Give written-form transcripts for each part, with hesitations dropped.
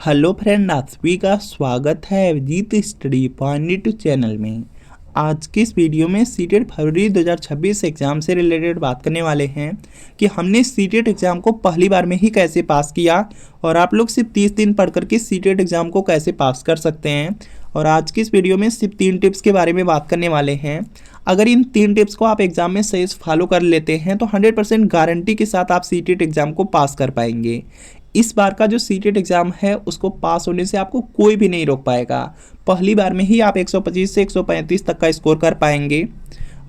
Hello friend, आप सभी का स्वागत है अभिजीत स्टडी पॉइंट चैनल में। आज की इस वीडियो में सीटेट फरवरी 2026 एग्ज़ाम से रिलेटेड बात करने वाले हैं कि हमने सीटेट एग्ज़ाम को पहली बार में ही कैसे पास किया और आप लोग सिर्फ 30 दिन पढ़ करके सीटेट एग्ज़ाम को कैसे पास कर सकते हैं। और आज की इस वीडियो में सिर्फ 3 टिप्स के बारे में बात करने वाले हैं। अगर इन 3 टिप्स को आप एग्ज़ाम में सही से फॉलो कर लेते हैं तो 100% गारंटी के साथ आप सीटेट एग्ज़ाम को पास कर पाएंगे। इस बार का जो सीटेट एग्ज़ाम है उसको पास होने से आपको कोई भी नहीं रोक पाएगा। पहली बार में ही आप 125 से 135 तक का स्कोर कर पाएंगे।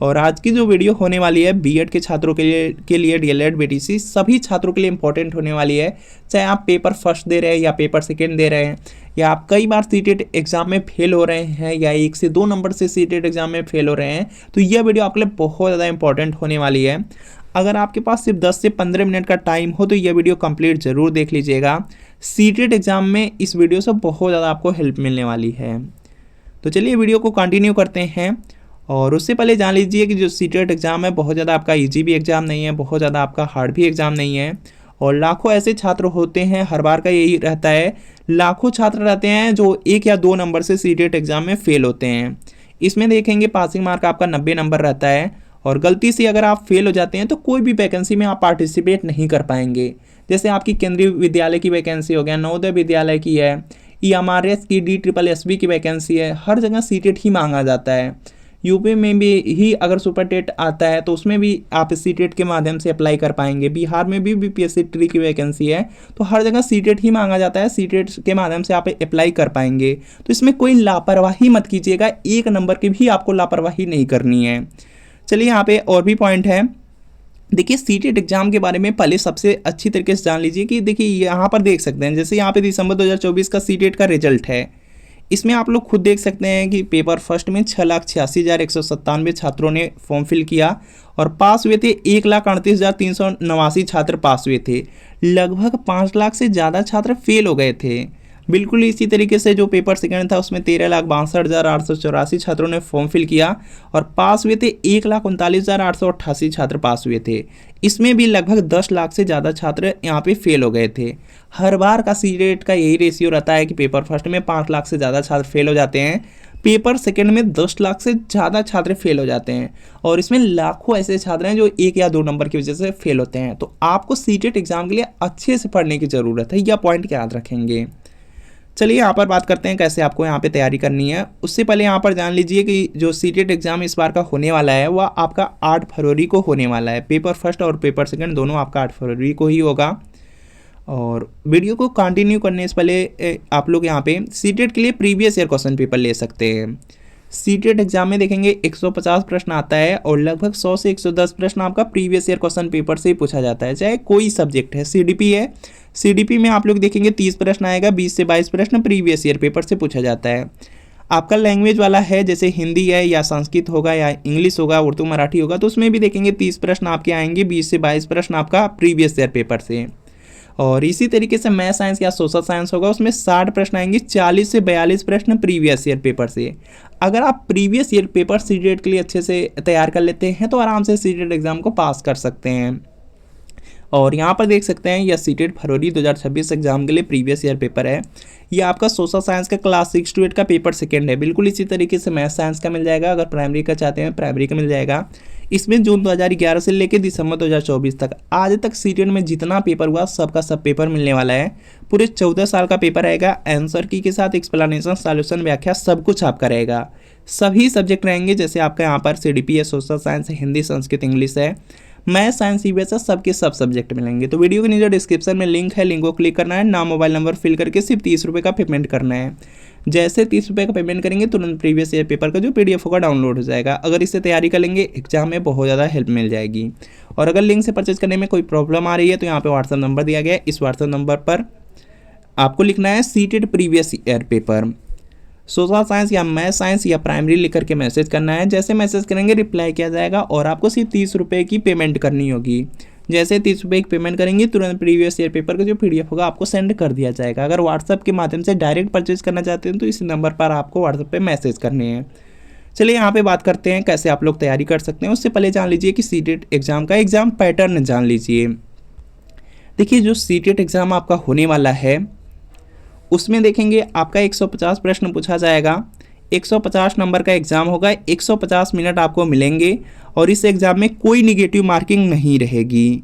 और आज की जो वीडियो होने वाली है बीएड के छात्रों के लिए डीएलएड बीटीसी सभी छात्रों के लिए इंपॉर्टेंट होने वाली है। चाहे आप पेपर फर्स्ट दे रहे हैं या पेपर सेकेंड दे रहे हैं या आप कई बार सीटेट एग्ज़ाम में फेल हो रहे हैं या 1 से 2 नंबर से सीटेट एग्ज़ाम में फेल हो रहे हैं, तो यह वीडियो आपके लिए बहुत ज़्यादा इंपॉर्टेंट होने वाली है। अगर आपके पास सिर्फ 10 से 15 मिनट का टाइम हो तो यह वीडियो कंप्लीट ज़रूर देख लीजिएगा। सीटेट एग्ज़ाम में इस वीडियो से बहुत ज़्यादा आपको हेल्प मिलने वाली है। तो चलिए वीडियो को कंटिन्यू करते हैं। और उससे पहले जान लीजिए कि जो सीटेट एग्ज़ाम है बहुत ज़्यादा आपका इजी भी एग्ज़ाम नहीं है, बहुत ज़्यादा आपका हार्ड भी एग्ज़ाम नहीं है। और लाखों ऐसे छात्र होते हैं, हर बार का यही रहता है, लाखों छात्र रहते हैं जो 1 या 2 नंबर से सीटेट एग्ज़ाम में फेल होते हैं। इसमें देखेंगे पासिंग मार्क आपका 90 नंबर रहता है और गलती से अगर आप फेल हो जाते हैं तो कोई भी वैकेंसी में आप पार्टिसिपेट नहीं कर पाएंगे। जैसे आपकी केंद्रीय विद्यालय की वैकेंसी हो गया, नवोदय विद्यालय की है, ईएमआरएस की, DSSB की वैकेंसी है, हर जगह सीटेट ही मांगा जाता है। यूपी में भी ही अगर सुपर टेट आता है तो उसमें भी आप सीटेट के माध्यम से अप्लाई कर पाएंगे। बिहार में भी बीपीएससी ट्री की वैकेंसी है, तो हर जगह सीटेट ही मांगा जाता है, सीटेट के माध्यम से आप अप्लाई कर पाएंगे। तो इसमें कोई लापरवाही मत कीजिएगा, 1 नंबर की भी आपको लापरवाही नहीं करनी है। चलिए यहाँ पे और भी पॉइंट है। देखिए सीटेट एग्जाम के बारे में पहले सबसे अच्छी तरीके से जान लीजिए कि देखिए यहाँ पर देख सकते हैं, जैसे यहाँ पे दिसंबर 2024 का सीटेट का रिजल्ट है। इसमें आप लोग खुद देख सकते हैं कि पेपर फर्स्ट में 6,86,197 छात्रों ने फॉर्म फिल किया और पास हुए थे 1,38,389 छात्र पास हुए थे। लगभग 5 लाख से ज़्यादा छात्र फेल हो गए थे। बिल्कुल इसी तरीके से जो पेपर सेकंड था उसमें 13,62,884 छात्रों ने फॉर्म फिल किया और पास हुए थे 1,39,888 छात्र पास हुए थे। इसमें भी लगभग 10 लाख से ज़्यादा छात्र यहाँ पे फेल हो गए थे। हर बार का सीटेट का यही रेशियो रहता है कि पेपर फर्स्ट में 5 लाख से ज़्यादा छात्र फेल हो जाते हैं, पेपर सेकंड में 10 लाख से ज़्यादा छात्र फेल हो जाते हैं और इसमें लाखों ऐसे छात्र हैं जो 1 या 2 नंबर की वजह से फेल होते हैं। तो आपको सीटेट एग्जाम के लिए अच्छे से पढ़ने की ज़रूरत है, यह पॉइंट याद रखेंगे। चलिए यहाँ पर बात करते हैं कैसे आपको यहाँ पे तैयारी करनी है। उससे पहले यहाँ पर जान लीजिए कि जो सीटेट एग्ज़ाम इस बार का होने वाला है वह आपका 8 फरवरी को होने वाला है। पेपर फर्स्ट और पेपर सेकंड दोनों आपका 8 फरवरी को ही होगा। और वीडियो को कंटिन्यू करने से पहले आप लोग यहाँ पे सीटेट के लिए प्रीवियस ईयर क्वेश्चन पेपर ले सकते हैं। सीटेट एग्जाम में देखेंगे 150 प्रश्न आता है और लगभग 100 से 110 प्रश्न आपका प्रीवियस ईयर क्वेश्चन पेपर से ही पूछा जाता है, चाहे कोई सब्जेक्ट है। सीडीपी है, सीडीपी में आप लोग देखेंगे 30 प्रश्न आएगा, 20 से 22 प्रश्न प्रीवियस ईयर पेपर से पूछा जाता है। आपका लैंग्वेज वाला है, जैसे हिंदी है या संस्कृत होगा या इंग्लिश होगा, उर्दू मराठी होगा, तो उसमें भी देखेंगे 30 प्रश्न आपके आएंगे, 20 से 22 प्रश्न आपका प्रीवियस ईयर पेपर से। और इसी तरीके से मैथ साइंस या सोशल साइंस होगा, उसमें 60 प्रश्न आएंगे, 40 से 42 प्रश्न प्रीवियस ईयर पेपर से। अगर आप प्रीवियस ईयर पेपर सीटेट के लिए अच्छे से तैयार कर लेते हैं तो आराम से सीटेट एग्जाम को पास कर सकते हैं। और यहाँ पर देख सकते हैं यह सीटेट फरवरी 2026 एग्जाम के लिए प्रीवियस ईयर पेपर है। यह आपका सोशल साइंस का क्लास 6 to 8 का पेपर सेकंड है। बिल्कुल इसी तरीके से मैथ साइंस का मिल जाएगा, अगर प्राइमरी का चाहते हैं प्राइमरी का मिल जाएगा। इसमें जून 2011 से लेकर दिसंबर 2024 तक आज तक सीटेट में जितना पेपर हुआ सबका सब पेपर मिलने वाला है। पूरे 14 साल का पेपर रहेगा, आंसर की के साथ एक्सप्लेनेशन, सॉल्यूशन, व्याख्या सब कुछ आपका रहेगा। सभी सब्जेक्ट रहेंगे, जैसे आपका यहाँ पर सीडीपी है, सोशल साइंस है, हिंदी, संस्कृत, इंग्लिश है, मैथ, साइंस, ईवीएस है, सबके सब सब्जेक्ट मिलेंगे। तो वीडियो के नीचे डिस्क्रिप्शन में लिंक है, लिंक को क्लिक करना है, नाम मोबाइल नंबर फिल करके सिर्फ 30 रुपये का पेमेंट करना है। जैसे 30 रुपये का पेमेंट करेंगे तुरंत प्रीवियस ईयर पेपर का जो PDF होगा डाउनलोड हो जाएगा। अगर इससे तैयारी कर लेंगे एग्जाम में बहुत ज़्यादा हेल्प मिल जाएगी। और अगर लिंक से परचेज करने में कोई प्रॉब्लम आ रही है तो यहाँ पे व्हाट्सअप नंबर दिया गया है, इस व्हाट्सअप नंबर पर आपको लिखना है CTET previous year paper, social science या मैथ साइंस या प्राइमरी लिख करके मैसेज करना है। जैसे मैसेज करेंगे रिप्लाई किया जाएगा और आपको सिर्फ 30 रुपये की पेमेंट करनी होगी। जैसे 30 रुपये की पेमेंट करेंगे तुरंत प्रीवियस ईयर पेपर का जो PDF होगा आपको सेंड कर दिया जाएगा। अगर व्हाट्सअप के माध्यम से डायरेक्ट परचेज करना चाहते हैं तो इस नंबर पर आपको व्हाट्सअप पे मैसेज करने हैं। चलिए यहाँ पे बात करते हैं कैसे आप लोग तैयारी कर सकते हैं। उससे पहले जान लीजिए कि सीटेट एग्जाम का एग्जाम पैटर्न जान लीजिए। देखिए जो सीटेट एग्जाम आपका होने वाला है उसमें देखेंगे आपका 150 प्रश्न पूछा जाएगा। 150 नंबर का एग्ज़ाम होगा, 150 मिनट आपको मिलेंगे और इस एग्ज़ाम में कोई निगेटिव मार्किंग नहीं रहेगी।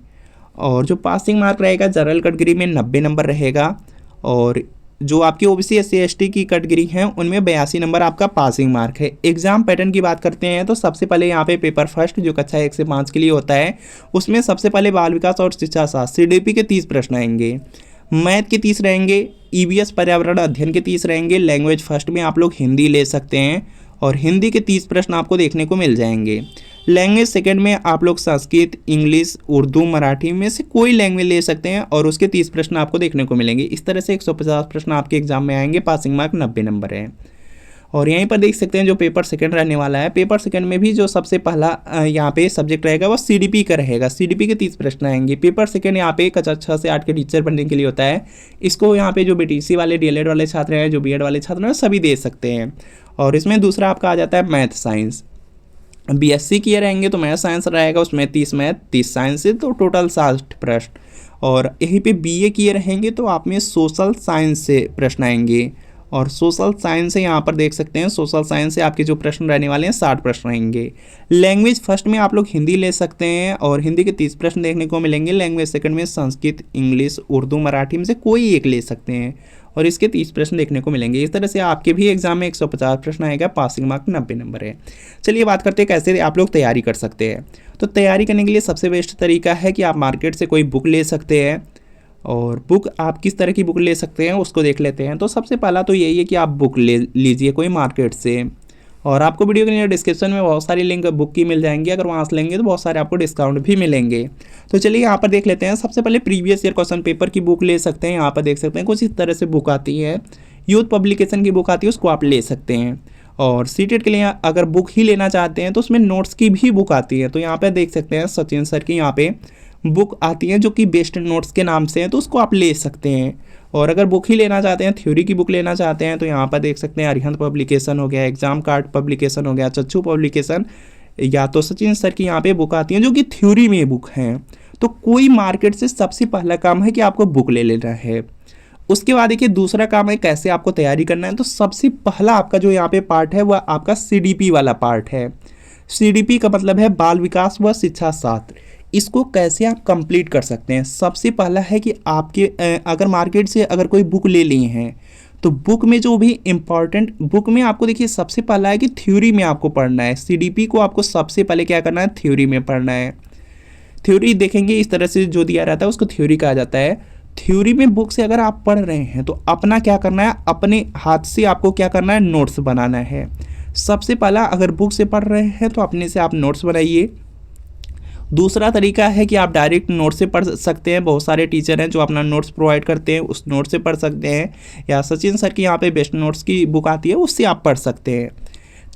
और जो पासिंग मार्क रहेगा जनरल कैटेगरी में 90 नंबर रहेगा और जो आपकी ओबीसी एससी एसटी की कैटेगरी हैं उनमें 82 नंबर आपका पासिंग मार्क है। एग्जाम पैटर्न की बात करते हैं तो सबसे पहले यहाँ पे पेपर फर्स्ट जो कक्षा 1 से 5 के लिए होता है उसमें सबसे पहले बाल विकास और शिक्षा शास्त्र सीडीपी के 30 प्रश्न आएंगे, मैथ के 30 रहेंगे, ईवीएस पर्यावरण अध्ययन के 30 रहेंगे, लैंग्वेज फर्स्ट में आप लोग हिंदी ले सकते हैं और हिंदी के 30 प्रश्न आपको देखने को मिल जाएंगे। लैंग्वेज सेकंड में आप लोग संस्कृत, इंग्लिश, उर्दू, मराठी में से कोई लैंग्वेज ले सकते हैं और उसके 30 प्रश्न आपको देखने को मिलेंगे। इस तरह से 150 प्रश्न आपके एग्जाम में आएंगे, पासिंग मार्क 90 नंबर है। और यहीं पर देख सकते हैं जो पेपर सेकंड रहने वाला है, पेपर सेकंड में भी जो सबसे पहला यहाँ पे सब्जेक्ट रहेगा वो सीडीपी का रहेगा। सीडीपी के 30 प्रश्न आएंगे। पेपर सेकंड यहाँ पे कक्षा 6 से 8 के टीचर बनने के लिए होता है। इसको यहाँ पे जो बीटीसी वाले, डीएलएड वाले छात्र हैं, जो बीएड वाले छात्र हैं, सभी दे सकते हैं। और इसमें दूसरा आपका आ जाता है मैथ साइंस। बीएससी किए रहेंगे तो मैथ साइंस रहेगा, उसमें 30 मैथ 30 साइंस से तो टोटल 60 प्रश्न। और यहीं पे बीए किए रहेंगे तो आप में सोशल साइंस से प्रश्न आएंगे और सोशल साइंस से यहाँ पर देख सकते हैं सोशल साइंस से आपके जो प्रश्न रहने वाले हैं 60 प्रश्न रहेंगे। लैंग्वेज फर्स्ट में आप लोग हिंदी ले सकते हैं और हिंदी के 30 प्रश्न देखने को मिलेंगे। लैंग्वेज सेकंड में संस्कृत, इंग्लिश, उर्दू, मराठी में से कोई एक ले सकते हैं और इसके 30 प्रश्न देखने को मिलेंगे। इस तरह से आपके भी एग्जाम में 150 प्रश्न आएगा, पासिंग मार्क 90 नंबर है। चलिए बात करते हैं कैसे आप लोग तैयारी कर सकते हैं। तो तैयारी करने के लिए सबसे बेस्ट तरीका है कि आप मार्केट से कोई बुक ले सकते हैं और बुक आप किस तरह की बुक ले सकते हैं उसको देख लेते हैं। तो सबसे पहला तो यही है कि आप बुक ले लीजिए कोई मार्केट से और आपको वीडियो के नीचे डिस्क्रिप्शन में बहुत सारी लिंक बुक की मिल जाएंगी। अगर वहाँ से लेंगे तो बहुत सारे आपको डिस्काउंट भी मिलेंगे। तो चलिए यहाँ पर देख लेते हैं। सबसे पहले प्रीवियस ईयर क्वेश्चन पेपर की बुक ले सकते हैं। यहाँ पर देख सकते हैं कुछ इस तरह से बुक आती है, यूथ पब्लिकेशन की बुक आती है, उसको आप ले सकते हैं। और सीटेट के लिए अगर बुक ही लेना चाहते हैं तो उसमें नोट्स की भी बुक आती है। तो यहाँ पर देख सकते हैं सचिन सर की यहाँ पे बुक आती है जो कि बेस्ट नोट्स के नाम से है, तो उसको आप ले सकते हैं। और अगर बुक ही लेना चाहते हैं, थ्योरी की बुक लेना चाहते हैं तो यहाँ पर देख सकते हैं अरिहंत पब्लिकेशन हो गया, एग्जाम कार्ड पब्लिकेशन हो गया, चच्चू पब्लिकेशन, या तो सचिन सर की यहाँ पे बुक आती है जो कि थ्योरी में बुक हैं। तो कोई मार्केट से सबसे पहला काम है कि आपको बुक ले लेना है। उसके बाद देखिए दूसरा काम है कैसे आपको तैयारी करना है। तो सबसे पहला आपका जो यहाँ पे पार्ट है वह आपका सीडीपी वाला पार्ट है। सीडीपी का मतलब है बाल विकास व शिक्षा शास्त्र। इसको कैसे आप कंप्लीट कर सकते हैं। सबसे पहला है कि आपके अगर मार्केट से अगर कोई बुक ले लिए हैं तो बुक में जो भी इम्पॉर्टेंट बुक में आपको देखिए सबसे पहला है कि थ्योरी में आपको पढ़ना है। सीडीपी को आपको सबसे पहले क्या करना है, थ्योरी में पढ़ना है। थ्योरी देखेंगे इस तरह से जो दिया रहता है उसको थ्योरी कहा जाता है। थ्योरी में बुक से अगर आप पढ़ रहे हैं तो अपना क्या करना है, अपने हाथ से आपको क्या करना है, नोट्स बनाना है। सबसे पहला अगर बुक से पढ़ रहे हैं तो अपने से आप नोट्स बनाइए। दूसरा तरीका है कि आप डायरेक्ट नोट से पढ़ सकते हैं। बहुत सारे टीचर हैं जो अपना नोट्स प्रोवाइड करते हैं, उस नोट से पढ़ सकते हैं, या सचिन सर की यहाँ पे बेस्ट नोट्स की बुक आती है उससे आप पढ़ सकते हैं।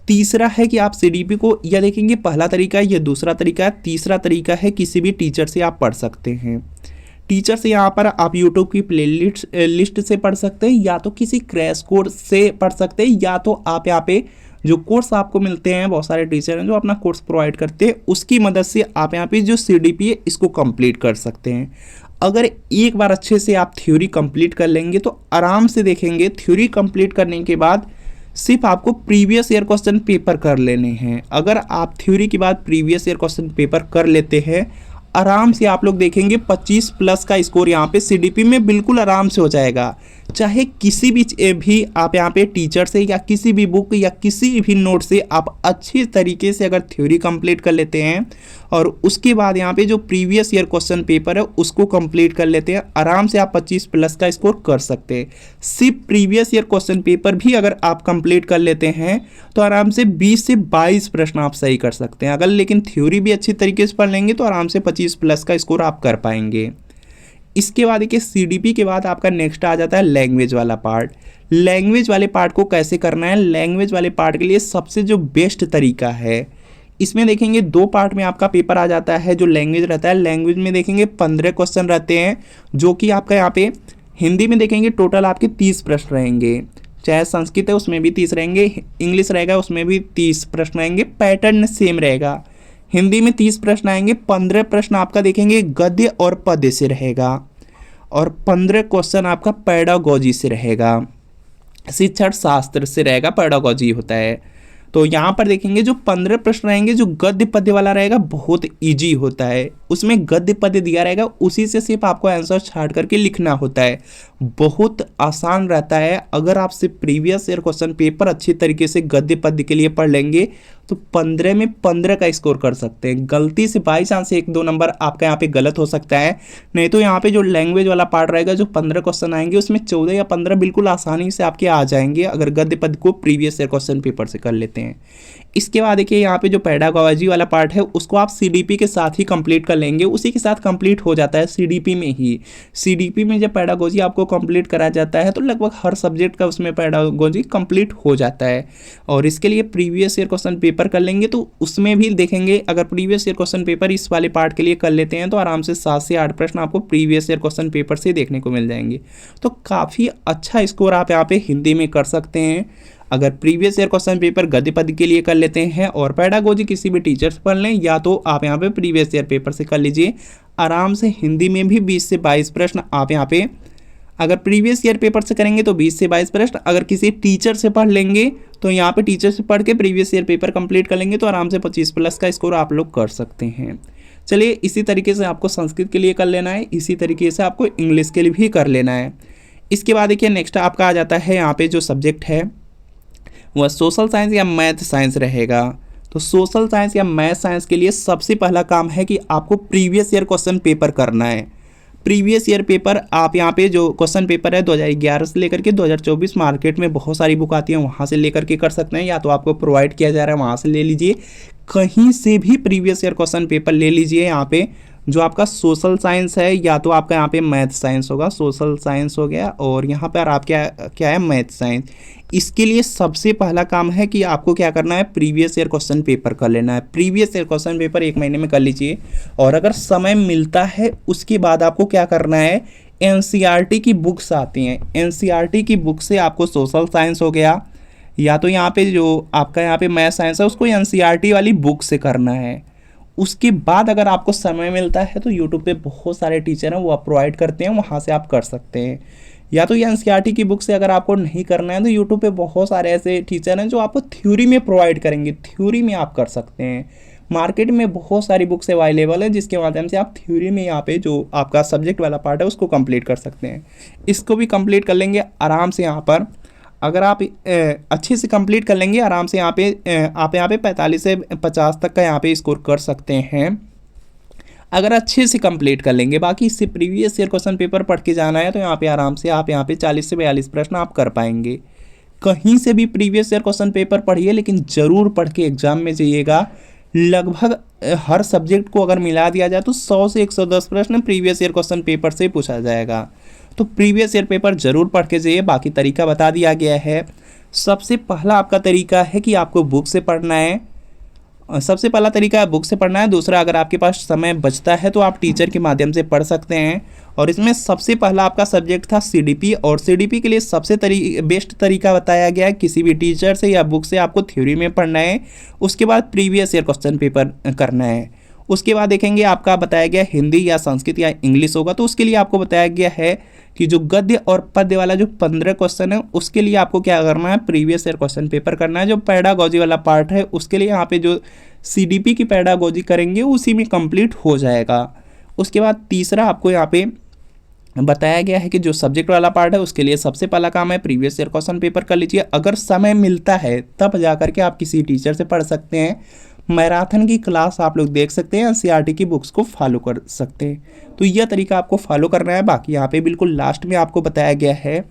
तीसरा है कि आप सीडीपी को या देखेंगे पहला तरीका है, ये दूसरा तरीका है। तीसरा तरीका है किसी भी टीचर से आप पढ़ सकते हैं। टीचर से यहाँ पर आप यूट्यूब की लिस्ट से पढ़ सकते हैं, या तो किसी क्रैश कोर्स से पढ़ सकते हैं, या तो आप यहाँ पे जो कोर्स आपको मिलते हैं, बहुत सारे टीचर हैं जो अपना कोर्स प्रोवाइड करते हैं, उसकी मदद से आप यहाँ पे जो सीडीपी है इसको कंप्लीट कर सकते हैं। अगर एक बार अच्छे से आप थ्योरी कंप्लीट कर लेंगे तो आराम से देखेंगे थ्योरी कंप्लीट करने के बाद सिर्फ आपको प्रीवियस ईयर क्वेश्चन पेपर कर लेने हैं। अगर आप थ्योरी के बाद प्रीवियस ईयर क्वेश्चन पेपर कर लेते हैं, आराम से आप लोग देखेंगे 25 प्लस का स्कोर यहाँ पे सीडीपी में बिल्कुल आराम से हो जाएगा। चाहे किसी भी आप यहाँ पे टीचर से या किसी भी बुक या किसी भी नोट से आप अच्छी तरीके से अगर थ्योरी कंप्लीट कर लेते हैं और उसके बाद यहाँ पे जो प्रीवियस ईयर क्वेश्चन पेपर है उसको कंप्लीट कर लेते हैं, आराम से आप 25 प्लस का स्कोर कर सकते हैं। सिर्फ प्रीवियस ईयर क्वेश्चन पेपर भी अगर आप कंप्लीट कर लेते हैं तो आराम से 20 से 22 प्रश्न आप सही कर सकते हैं। अगर लेकिन थ्योरी भी अच्छी तरीके से पढ़ लेंगे तो आराम से 25 प्लस का स्कोर आप कर पाएंगे। इसके बाद देखिए सीडीपी के बाद आपका नेक्स्ट आ जाता है लैंग्वेज वाला पार्ट। लैंग्वेज वाले पार्ट को कैसे करना है, लैंग्वेज वाले पार्ट के लिए सबसे जो बेस्ट तरीका है, इसमें देखेंगे 2 पार्ट में आपका पेपर आ जाता है। जो लैंग्वेज रहता है, लैंग्वेज में देखेंगे 15 क्वेश्चन रहते हैं, जो कि आपका यहाँ पे हिंदी में देखेंगे टोटल आपके 30 प्रश्न रहेंगे। चाहे संस्कृत है उसमें भी 30 रहेंगे, इंग्लिश रहेगा उसमें भी 30 प्रश्न रहेंगे, पैटर्न सेम रहेगा। हिंदी में 30 प्रश्न आएंगे, 15 प्रश्न आपका देखेंगे गद्य और पद्य से रहेगा। और 15 क्वेश्चन आपका पेडागोजी से रहेगा, शिक्षण शास्त्र से रहेगा, पेडागोजी होता है। तो यहाँ पर देखेंगे जो 15 प्रश्न रहेंगे, जो गद्य पद्य वाला रहेगा बहुत इजी होता है, उसमें गद्य पद्य दिया रहेगा, उसी से सिर्फ आपको आंसर छाट करके लिखना होता है, बहुत आसान रहता है। अगर आप सिर्फ प्रीवियस ईयर क्वेश्चन पेपर अच्छी तरीके से गद्य पद्य के लिए पढ़ लेंगे तो 15 में 15 का स्कोर कर सकते हैं। गलती से बाई चांस 1-2 नंबर आपका यहाँ पे गलत हो सकता है, नहीं तो यहाँ पे जो लैंग्वेज वाला पार्ट रहेगा, जो 15 क्वेश्चन आएंगे उसमें 14 या 15 बिल्कुल आसानी से आपके आ जाएंगे अगर गद्य पद्य को प्रीवियस ईयर क्वेश्चन पेपर से कर लेते हैं। इसके बाद देखिए यहाँ पे जो पेडागोजी वाला पार्ट है उसको आप सीडीपी के साथ ही कंप्लीट कर लेंगे, उसी के साथ कंप्लीट हो जाता है सीडीपी में ही। सीडीपी में जब पेडागोजी आपको कंप्लीट करा जाता है तो लगभग हर सब्जेक्ट का उसमें पेडागोजी कंप्लीट हो जाता है। और इसके लिए प्रीवियस ईयर क्वेश्चन पेपर कर लेंगे तो उसमें भी देखेंगे, अगर प्रीवियस ईयर क्वेश्चन पेपर इस वाले पार्ट के लिए कर लेते हैं तो आराम से 7 से 8 प्रश्न आपको प्रीवियस ईयर क्वेश्चन पेपर से देखने को मिल जाएंगे। तो काफ़ी अच्छा स्कोर आप यहाँ पे हिंदी में कर सकते हैं अगर प्रीवियस ईयर क्वेश्चन पेपर गद्य पद्य के लिए कर लेते हैं और पेडागोजी किसी भी टीचर से पढ़ लें, या तो आप यहाँ पे प्रीवियस ईयर पेपर से कर लीजिए। आराम से हिंदी में भी 20 से 22 प्रश्न आप यहाँ पे अगर प्रीवियस ईयर पेपर से करेंगे तो 20 से 22 प्रश्न, अगर किसी टीचर से पढ़ लेंगे तो यहाँ पे टीचर से पढ़ के प्रीवियस ईयर पेपर कंप्लीट कर लेंगे तो आराम से 25+ का स्कोर आप लोग कर सकते हैं। चलिए, इसी तरीके से आपको संस्कृत के लिए कर लेना है, इसी तरीके से आपको इंग्लिश के लिए भी कर लेना है। इसके बाद देखिए नेक्स्ट आपका आ जाता है यहाँ पे जो सब्जेक्ट है वह सोशल साइंस या मैथ साइंस रहेगा। तो सोशल साइंस या मैथ साइंस के लिए सबसे पहला काम है कि आपको प्रीवियस ईयर क्वेश्चन पेपर करना है। प्रीवियस ईयर पेपर आप यहाँ पे जो क्वेश्चन पेपर है 2011 से लेकर के 2024 मार्केट में बहुत सारी बुक आती है, वहाँ से लेकर के कर सकते हैं, या तो आपको प्रोवाइड किया जा रहा है वहाँ से ले लीजिए, कहीं से भी प्रीवियस ईयर क्वेश्चन पेपर ले लीजिए। यहाँ पे जो आपका सोशल साइंस है या तो आपका यहाँ पे मैथ साइंस होगा, सोशल साइंस हो गया, और यहाँ पर आप क्या है मैथ साइंस। इसके लिए सबसे पहला काम है कि आपको क्या करना है, प्रीवियस ईयर क्वेश्चन पेपर कर लेना है। प्रीवियस ईयर क्वेश्चन पेपर 1 महीने में कर लीजिए, और अगर समय मिलता है उसके बाद आपको क्या करना है, एनसीईआरटी की बुक्स आती हैं, एनसीईआरटी की बुक से आपको सोशल साइंस हो गया या तो यहाँ पे जो आपका यहाँ पे मैथ साइंस है उसको एनसीईआरटी वाली बुक से करना है। उसके बाद अगर आपको समय मिलता है तो यूट्यूब पे बहुत सारे टीचर हैं वो आप प्रोवाइड करते हैं, वहाँ से आप कर सकते हैं। या तो ये एनसीईआरटी की बुक से अगर आपको नहीं करना है तो यूट्यूब पे बहुत सारे ऐसे टीचर हैं जो आपको थ्योरी में प्रोवाइड करेंगे, थ्योरी में आप कर सकते हैं। मार्केट में बहुत सारी बुक्स अवेलेबल है जिसके माध्यम से आप थ्योरी में यहाँ पे जो आपका सब्जेक्ट वाला पार्ट है उसको कंप्लीट कर सकते हैं। इसको भी कंप्लीट कर लेंगे आराम से। यहाँ पर अगर आप अच्छे से कंप्लीट कर लेंगे आराम से आप यहाँ पे 45 से 50 तक का यहाँ पे स्कोर कर सकते हैं अगर अच्छे से कंप्लीट कर लेंगे। बाकी इससे प्रीवियस ईयर क्वेश्चन पेपर पढ़ के जाना है तो यहाँ पे आराम से आप यहाँ पे 40 से 42 प्रश्न आप कर पाएंगे। कहीं से भी प्रीवियस ईयर क्वेश्चन पेपर पढ़िए, लेकिन ज़रूर पढ़ के एग्जाम में जाइएगा। लगभग हर सब्जेक्ट को अगर मिला दिया जाए तो 100 से 110 प्रश्न प्रीवियस ईयर क्वेश्चन पेपर से पूछा जाएगा। तो प्रीवियस ईयर पेपर ज़रूर पढ़ के जाइए। बाकी तरीका बता दिया गया है। सबसे पहला आपका तरीका है कि आपको बुक से पढ़ना है, सबसे पहला तरीका है बुक से पढ़ना है। दूसरा, अगर आपके पास समय बचता है तो आप टीचर के माध्यम से पढ़ सकते हैं। और इसमें सबसे पहला आपका सब्जेक्ट था सीडीपी, और सीडीपी के लिए सबसे बेस्ट तरीका बताया गया है किसी भी टीचर से या बुक से आपको थ्योरी में पढ़ना है, उसके बाद प्रीवियस ईयर क्वेश्चन पेपर करना है। उसके बाद देखेंगे आपका बताया गया हिंदी या संस्कृत या इंग्लिश होगा, तो उसके लिए आपको बताया गया है कि जो गद्य और पद्य वाला जो 15 क्वेश्चन है उसके लिए आपको क्या करना है, प्रीवियस ईयर क्वेश्चन पेपर करना है। जो पेडागोजी वाला पार्ट है उसके लिए यहाँ पे जो सीडीपी की पेडागोजी करेंगे उसी में कंप्लीट हो जाएगा। उसके बाद तीसरा आपको यहाँ पे बताया गया है कि जो सब्जेक्ट वाला पार्ट है उसके लिए सबसे पहला काम है प्रीवियस ईयर क्वेश्चन पेपर कर लीजिए। अगर समय मिलता है तब जा करके आप किसी टीचर से पढ़ सकते हैं। मैराथन की क्लास आप लोग देख सकते हैं, एनसीईआरटी की बुक्स को फॉलो कर सकते हैं। तो यह तरीका आपको फॉलो करना है। बाकी यहाँ पे बिल्कुल लास्ट में आपको बताया गया है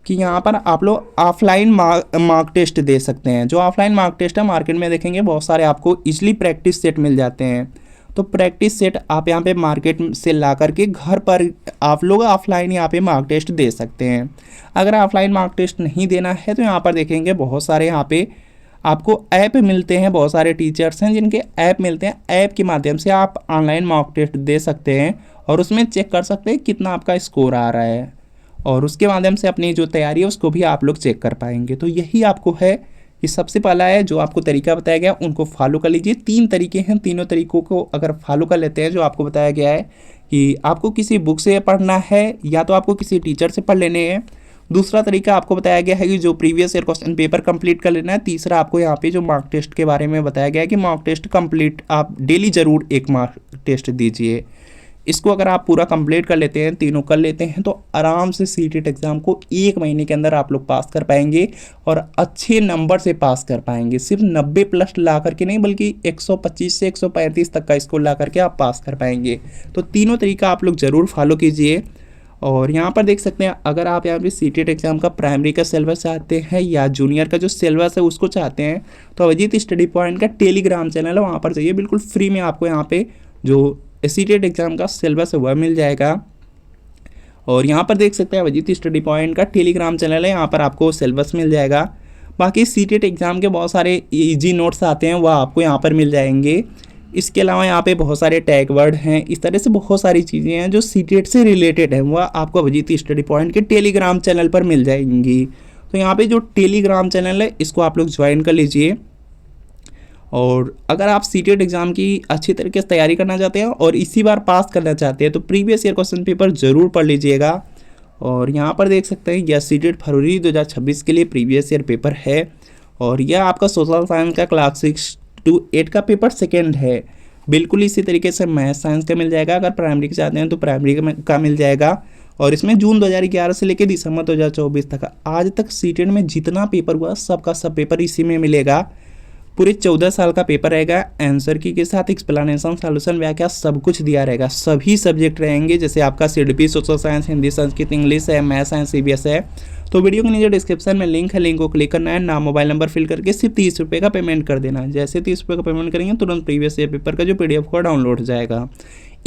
कि यहाँ पर आप लोग ऑफलाइन मार्क टेस्ट दे सकते हैं। जो ऑफलाइन मार्क टेस्ट है मार्केट में देखेंगे बहुत सारे आपको इजली प्रैक्टिस सेट मिल जाते हैं। तो प्रैक्टिस सेट आप यहाँ पे मार्केट से ला करके घर पर आप लोग ऑफलाइन यहाँ पे मार्क टेस्ट दे सकते हैं। अगर ऑफलाइन मार्क टेस्ट नहीं देना है तो यहाँ पर देखेंगे बहुत सारे यहाँ पे आपको ऐप मिलते हैं, बहुत सारे टीचर्स हैं जिनके ऐप मिलते हैं। ऐप के माध्यम से आप ऑनलाइन मॉक टेस्ट दे सकते हैं और उसमें चेक कर सकते हैं कितना आपका स्कोर आ रहा है, और उसके माध्यम से अपनी जो तैयारी है उसको भी आप लोग चेक कर पाएंगे। तो यही आपको है कि सबसे पहला है जो आपको तरीका बताया गया उनको फॉलो कर लीजिए। 3 तरीके हैं, तीनों तरीकों को अगर फॉलो कर लेते हैं जो आपको बताया गया है कि आपको किसी बुक से पढ़ना है या तो आपको किसी टीचर से पढ़ लेने हैं। दूसरा तरीका आपको बताया गया है कि जो previous year question paper complete कर लेना है। तीसरा आपको यहाँ पे जो मार्क टेस्ट के बारे में बताया गया है कि मार्क टेस्ट कंप्लीट आप डेली ज़रूर एक मार्क टेस्ट दीजिए। इसको अगर आप पूरा कंप्लीट कर लेते हैं, तीनों कर लेते हैं, तो आराम से सीटेट एग्ज़ाम को 1 महीने के अंदर आप लोग पास कर पाएंगे और अच्छे नंबर से पास कर पाएंगे। सिर्फ 90 प्लस ला करके नहीं बल्कि 125 से 135 तक का स्कोर ला करके आप पास कर पाएंगे। तो तीनों तरीका आप लोग ज़रूर फॉलो कीजिए। और यहाँ पर देख सकते हैं अगर आप यहाँ पे सीटेट एग्ज़ाम का प्राइमरी का सिलेबस चाहते हैं या जूनियर का जो सिलेबस है उसको चाहते हैं तो अभिजीत स्टडी पॉइंट का टेलीग्राम चैनल है, वहाँ पर जाइए, बिल्कुल फ्री में आपको यहाँ पे जो सीटेट एग्ज़ाम का सिलेबस है वह मिल जाएगा। और यहाँ पर देख सकते हैं अभिजीत स्टडी पॉइंट का टेलीग्राम चैनल है, यहाँ पर आपको सिलेबस मिल जाएगा। बाकी सीटेट एग्ज़ाम के बहुत सारे ईजी नोट्स आते हैं वह आपको यहाँ पर मिल जाएंगे। इसके अलावा यहाँ पे बहुत सारे टैग वर्ड हैं, इस तरह से बहुत सारी चीज़ें हैं जो सीटेट से रिलेटेड हैं वह आपको अभिजीत स्टडी पॉइंट के टेलीग्राम चैनल पर मिल जाएंगी। तो यहाँ पे जो टेलीग्राम चैनल है इसको आप लोग ज्वाइन कर लीजिए। और अगर आप सीटेट एग्ज़ाम की अच्छी तरीके से तैयारी करना चाहते हैं और इसी बार पास करना चाहते हैं तो प्रीवियस ईयर क्वेश्चन पेपर ज़रूर पढ़ लीजिएगा। और यहाँ पर देख सकते हैं यह सीटेट फरवरी 2026 के लिए प्रीवियस ईयर पेपर है और यह आपका सोशल साइंस का क्लास 6 to 8 का पेपर सेकेंड है। बिल्कुल इसी तरीके से मैथ साइंस का मिल जाएगा, अगर प्राइमरी के चाहते हैं तो प्राइमरी का मिल जाएगा। और इसमें जून 2011 से लेकर दिसंबर 2024 तक आज तक सीटेट में जितना पेपर हुआ सबका सब पेपर इसी में मिलेगा। पूरे 14 साल का पेपर रहेगा, आंसर की के साथ एक्सप्लेनेशन, सॉल्यूशन, व्याख्या सब कुछ दिया रहेगा। सभी सब्जेक्ट रहेंगे जैसे आपका CDP, social science, Hindi, Sanskrit, English है, मैथ साइंस, सीबीएस है। तो वीडियो के नीचे डिस्क्रिप्शन में लिंक है, लिंक को क्लिक करना है, नाम मोबाइल नंबर फिल करके सिर्फ 30 रुपये का पेमेंट कर देना है। जैसे 30 रुपये का पेमेंट करेंगे तुरंत प्रीवियस ईयर पेपर का जो PDF को डाउनलोड हो जाएगा।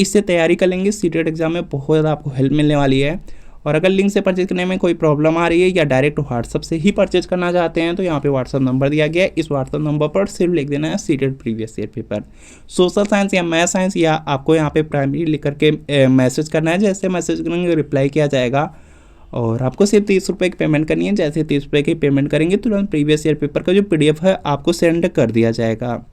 इससे तैयारी कर लेंगे, सीटेट एग्जाम में बहुत ज़्यादा आपको हेल्प मिलने वाली है। और अगर लिंक से परचेज करने में कोई प्रॉब्लम आ रही है या डायरेक्ट व्हाट्सअप से ही परचेज करना चाहते हैं तो यहाँ पे व्हाट्सअप नंबर दिया गया है, इस व्हाट्सअप नंबर पर सिर्फ लिख देना है CTET previous year paper. Social science या मैथ साइंस या आपको यहाँ पे प्राइमरी लिख करके मैसेज करना है, जैसे मैसेज करेंगे रिप्लाई किया जाएगा। और आपको सिर्फ 30 रुपये की पेमेंट करनी है, जैसे 30 रुपये की पेमेंट करेंगे तुरंत प्रीवियस ईयर पेपर का जो PDF है आपको सेंड कर दिया जाएगा।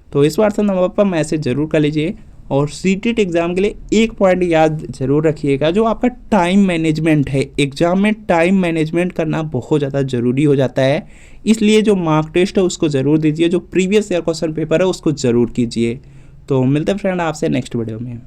तो इस व्हाट्सएप नंबर पर मैसेज ज़रूर कर लीजिए। और सीटेट एग्ज़ाम के लिए एक पॉइंट याद ज़रूर रखिएगा, जो आपका टाइम मैनेजमेंट है। एग्ज़ाम में टाइम मैनेजमेंट करना बहुत ज़्यादा ज़रूरी हो जाता है, इसलिए जो मार्क टेस्ट है उसको ज़रूर दीजिए, जो प्रीवियस ईयर क्वेश्चन पेपर है उसको ज़रूर कीजिए। तो मिलते हैं फ्रेंड आपसे नेक्स्ट वीडियो में।